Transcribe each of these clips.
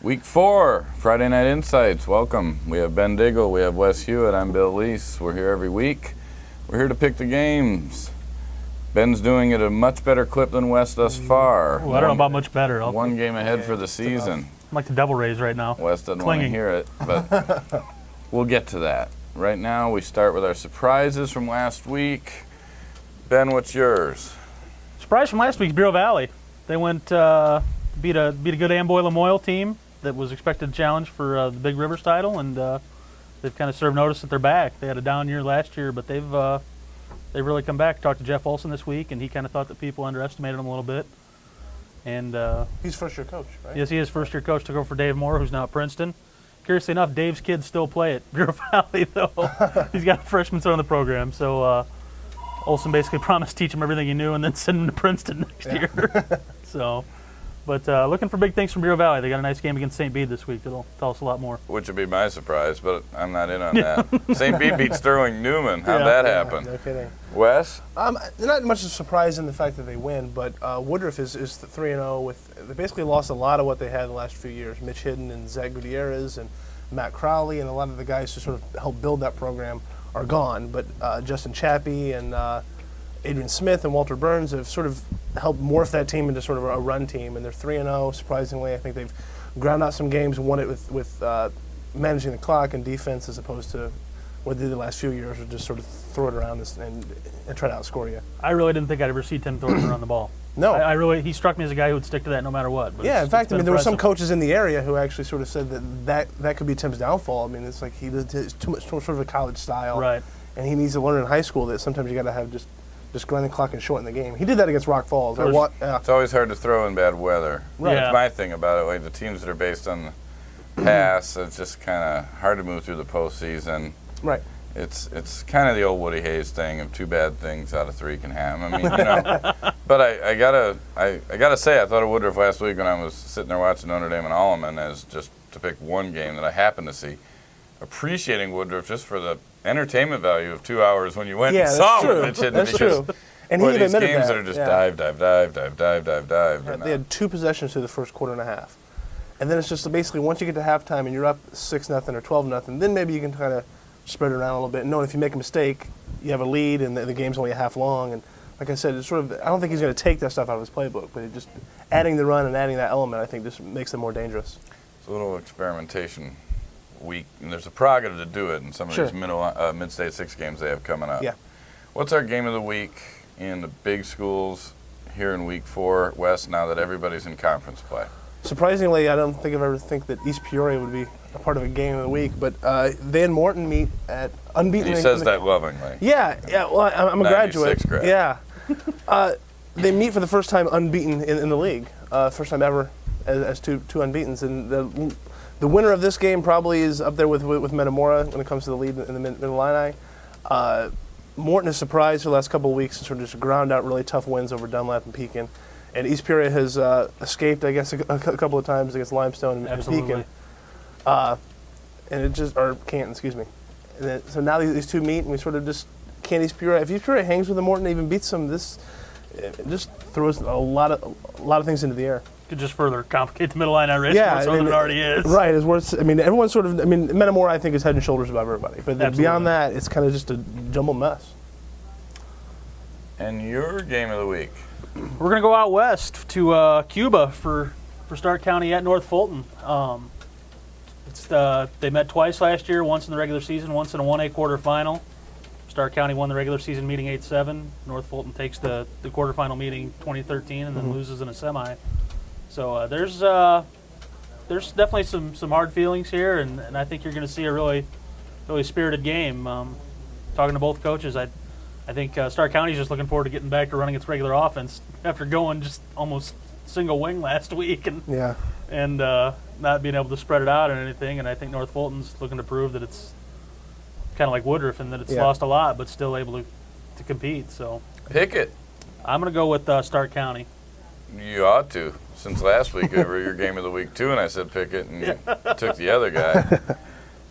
Week 4, Friday Night Insights. Welcome. We have Ben Diggle, we have Wes Hewitt, I'm Bill Lease. We're here every week. We're here to pick the games. Ben's doing it at a much better clip than Wes thus far. Well, I don't know about much better. One game ahead for the season. I'm like the Devil Rays right now. Wes doesn't want to hear it, but we'll get to that. Right now, we start with our surprises from last week. Ben, what's yours? Surprise from last week, Bureau Valley. They went beat a good Amboy Lamoille team that was expected to challenge for the Big Rivers title, and they've kind of served notice that they're back. They had a down year last year, but they've really come back. Talked to Jeff Olson this week, and he kind of thought that people underestimated them a little bit. And he's first-year coach, right? Yes, he is first-year coach. Took over for Dave Moore, who's now at Princeton. Curiously enough, Dave's kids still play at Bureau Valley, though. He's got a freshman son on the program, so Olson basically promised to teach him everything he knew and then send him to Princeton next year. But looking for big things from Bureau Valley. They got a nice game against St. Bede this week that'll tell us a lot more. Which would be my surprise, but I'm not in on that. St. Bede beat Sterling Newman. How'd that happen? No kidding. Wes? Not much of a surprise in the fact that they win, but Woodruff is 3-0 with. They basically lost a lot of what they had the last few years. Mitch Hidden and Zach Gutierrez and Matt Crowley and a lot of the guys who sort of helped build that program are gone. But Justin Chappie and Adrian Smith and Walter Burns have sort of helped morph that team into sort of a run team, and they're 3-0. Surprisingly, I think they've ground out some games, won it with managing the clock and defense as opposed to what they did the last few years, or just sort of throw it around and try to outscore you. I really didn't think I'd ever see Tim Thornton run the ball. No. He struck me as a guy who would stick to that no matter what. But yeah, in fact, there were some impressive. coaches in the area who actually sort of said that could be Tim's downfall. I mean, it's like it's too much sort of a college style. Right. And he needs to learn in high school that sometimes you got to have just grind the clock and shorten the game. He did that against Rock Falls. It's always hard to throw in bad weather. Right. That's my thing about it. Like the teams that are based on the pass, it's just kind of hard to move through the postseason. Right. It's kind of the old Woody Hayes thing of 2 bad things out of 3 can happen. I mean, you know. But I gotta say, I thought of Woodruff last week when I was sitting there watching Notre Dame and Alleman, as just to pick one game that I happened to see. Appreciating Woodruff just for the entertainment value of 2 hours when you went and saw him. That's true. And he even these admitted games that are just dive. Yeah, they had 2 possessions through the first quarter and a half. And then it's just basically once you get to halftime and you're up 6-0 or 12-0, then maybe you can kind of spread it around a little bit. And knowing if you make a mistake, you have a lead and the game's only a half long. And like I said, it's sort of, I don't think he's going to take that stuff out of his playbook, but just adding the run and adding that element, I think, just makes them more dangerous. It's a little experimentation week, and there's a prerogative to do it in some of these mid-state 6 games they have coming up. Yeah. What's our game of the week in the big schools here in week 4, Wes, now that everybody's in conference play? Surprisingly, I don't think I've ever think that East Peoria would be a part of a game of the week, but Van Morton meet at unbeaten. He says that lovingly. Yeah. Well, I'm a graduate. Grad. Yeah. They meet for the first time unbeaten in the league. First time ever as two unbeatens, and the winner of this game probably is up there with Metamora when it comes to the lead in the Mid-Illini. Morton has surprised for the last couple of weeks and sort of just ground out really tough wins over Dunlap and Pekin. And East Peoria has escaped, I guess, a couple of times against Limestone and Pekin. And it just, or Canton, excuse me. And so now these two meet, and we sort of just can't East Peoria. If East Peoria hangs with the Morton and even beats them, it just throws a lot of things into the air. Could just further complicate the Mid-Illini race more so than it already is. Right. Everyone's sort of, Metamora, I think, is head and shoulders above everybody. But beyond that, it's kind of just a jumbled mess. And your game of the week? We're going to go out west to Cuba for Stark County at North Fulton. They met twice last year, once in the regular season, once in a 1A quarterfinal. Stark County won the regular season meeting 8-7. North Fulton takes the quarterfinal meeting 2013 and then loses in a semi. So there's definitely some hard feelings here, and I think you're going to see a really spirited game. Talking to both coaches, I think Stark County's just looking forward to getting back to running its regular offense after going just almost single wing last week and not being able to spread it out or anything. And I think North Fulton's looking to prove that it's kind of like Woodruff and that it's lost a lot but still able to compete. So pick it. I'm going to go with Stark County. You ought to, since last week over your game of the week too, and I said pick it, and you took the other guy.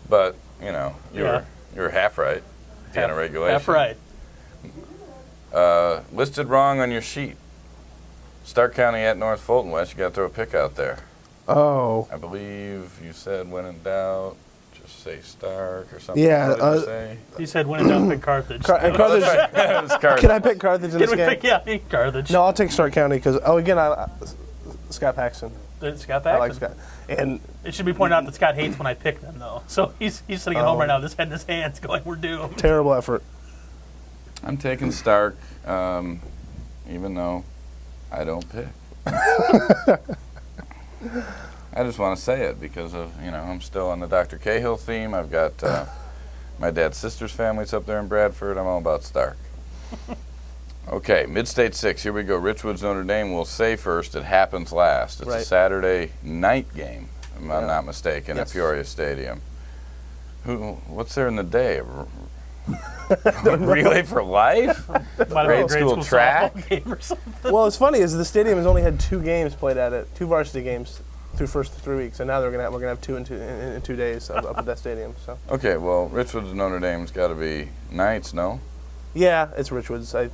But you're half right. At the end of regulation. Half right. Listed wrong on your sheet. Stark County at North Fulton. Wes, you got to throw a pick out there. Oh. I believe you said when in doubt, just say Stark or something. Yeah, What did you say? He said when in doubt, pick Carthage. And Carthage, It was Carthage. can I pick Carthage in Can this we game? pick, yeah, Carthage. No, I'll take Stark County because, Scott Paxton. Scott I like Paxton. Scott. And It should be pointed out that Scott hates when I pick them, though. So he's sitting at home right now, with his head in his hands, going, "We're doomed." terrible effort. I'm taking Stark, even though I don't pick. I just want to say it because of, I'm still on the Dr. Cahill theme. I've got my dad's sister's family's up there in Bradford. I'm all about Stark. Okay, Mid-State 6. Here we go. Richwoods Notre Dame. We'll say first, it happens last. It's a Right. Saturday night game, if I'm not mistaken, Yes. at Peoria Stadium. What's there in the day? Relay for life? Might have been a Grade school softball track? game or something. Well, it's funny is the stadium has only had 2 games played at it, 2 varsity games through first 3 weeks, and now we're gonna have 2 in 2 days up at that stadium. So Okay, well, Richwoods Notre Dame's got to be Knights, no? yeah, it's Richwoods.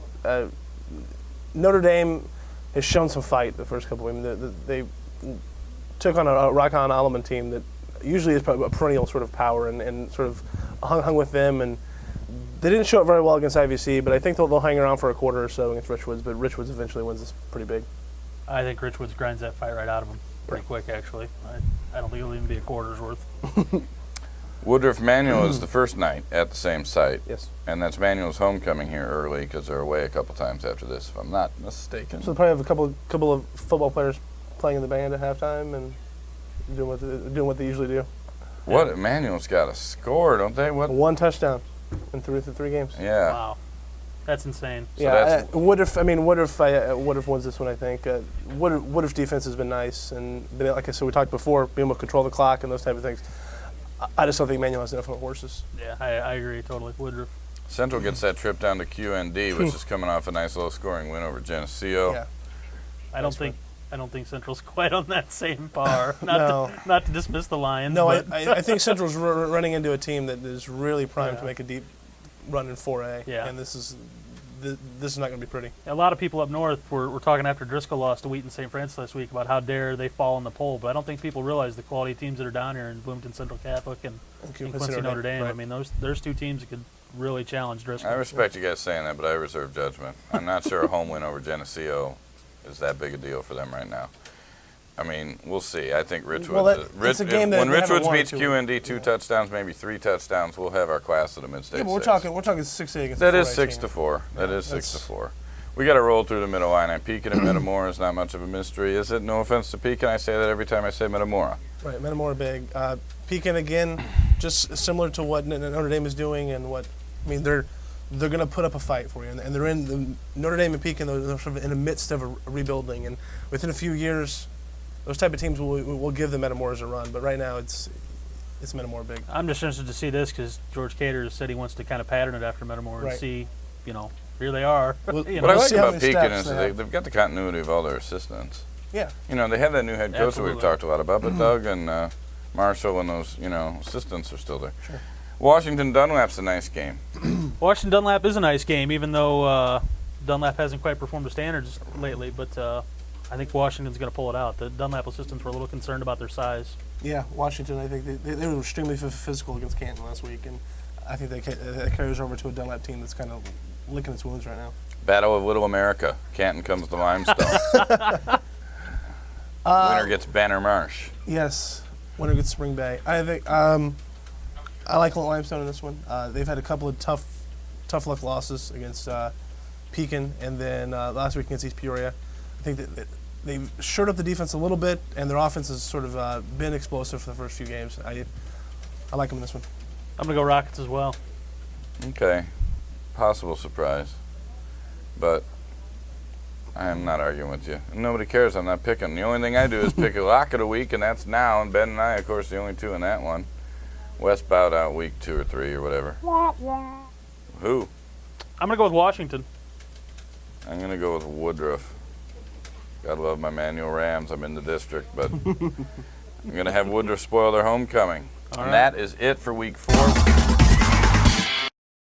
Notre Dame has shown some fight the first couple of games. They took on a Rock-On Alleman team that usually is a perennial sort of power and sort of hung with them, and they didn't show it very well against IVC, but I think they'll hang around for a quarter or so against Richwoods, but Richwoods eventually wins this pretty big. I think Richwoods grinds that fight right out of him pretty quick, actually. I don't think it'll even be a quarter's worth. Woodruff Manual is the first night at the same site, Yes. and that's Manual's homecoming here early because they're away a couple times after this, if I'm not mistaken. So they'll probably have a couple of football players playing in the band at halftime and doing what they usually do. What? Manual's got a score, don't they? What? 1 touchdown in 3 games. Yeah. Wow. That's insane. So Yeah, that's- Woodruff wins this one. I think Woodruff's defense has been nice, and like I said, we talked before, being able to control the clock and those type of things. I just don't think Manual has enough horses. Yeah, I agree totally. Woodruff. Central gets that trip down to QND, which is coming off a nice low-scoring win over Geneseo. Yeah, I don't think Central's quite on that same par. Not No. not to dismiss the Lions. no, but I think Central's running into a team that is really primed Yeah. to make a deep run in 4A. Yeah. And this is not going to be pretty. a lot of people up north were talking after Driscoll lost to Wheaton St. Francis last week about how dare they fall in the poll, but I don't think people realize the quality teams that are down here in Bloomington Central Catholic and Quincy Notre Dame. Right. I mean, there's 2 teams that could really challenge Driscoll. I respect you guys saying that, but I reserve judgment. I'm not sure a home win over Geneseo is that big a deal for them right now. I mean, we'll see. I think Richwoods. Well, it's a game that when they haven't Richwoods won beats too. QND 2 touchdowns, maybe 3 touchdowns, we'll have our class at a Mid-State. Yeah, but we're 6. talking 6A against That the is 4A 6 team. to 4. That is 6 that's- to 4. We got to roll through the Middle Line. Pekin and Metamora is not much of a mystery, is it? No offense to Pekin, I say that every time I say Metamora. Right, Metamora big. Pekin again, just similar to what Notre Dame is doing, and they're going to put up a fight for you, and they're in the Notre Dame and Pekin. They're sort of in the midst of a rebuilding, and within a few years, those type of teams will give the Metamoras a run. But right now, it's Metamora big. I'm just interested to see this because George Cater said he wants to kind of pattern it after Metamora and Right. see, here they are. Well, You What I know, like see how about many Pekin steps is they that have. they've got the continuity of all their assistants. Yeah, They have that new head coach that we've Absolutely. talked a lot about, but Doug and Marshall and those, assistants are still there. Sure. Washington Dunlap's a nice game. Washington Dunlap is a nice game, even though Dunlap hasn't quite performed to standards lately. But I think Washington's going to pull it out. The Dunlap assistants were a little concerned about their size. yeah. Washington, I think they were extremely physical against Canton last week, and I think that carries over to a Dunlap team that's kind of licking its wounds right now. Battle of Little America. Canton comes to Limestone. Winner gets Banner Marsh. Yes, winner gets Spring Bay. I think I like Limestone in this one. They've had a couple of tough luck losses against Pekin, and then last week against East Peoria. I think that they've shored up the defense a little bit, and their offense has sort of been explosive for the first few games. I like them in this one. I'm going to go Rockets as well. Okay. Possible surprise. But I am not arguing with you. Nobody cares. I'm not picking. The only thing I do is pick a lock of the week, and that's now. And Ben and I, of course, the only 2 in that one. West bowed out week 2 or 3 or whatever. Who? I'm going to go with Washington. I'm going to go with Woodruff. Gotta love my Manual Rams. I'm in the district, but I'm going to have Woodruff spoil their homecoming. All And right. that is it for week 4.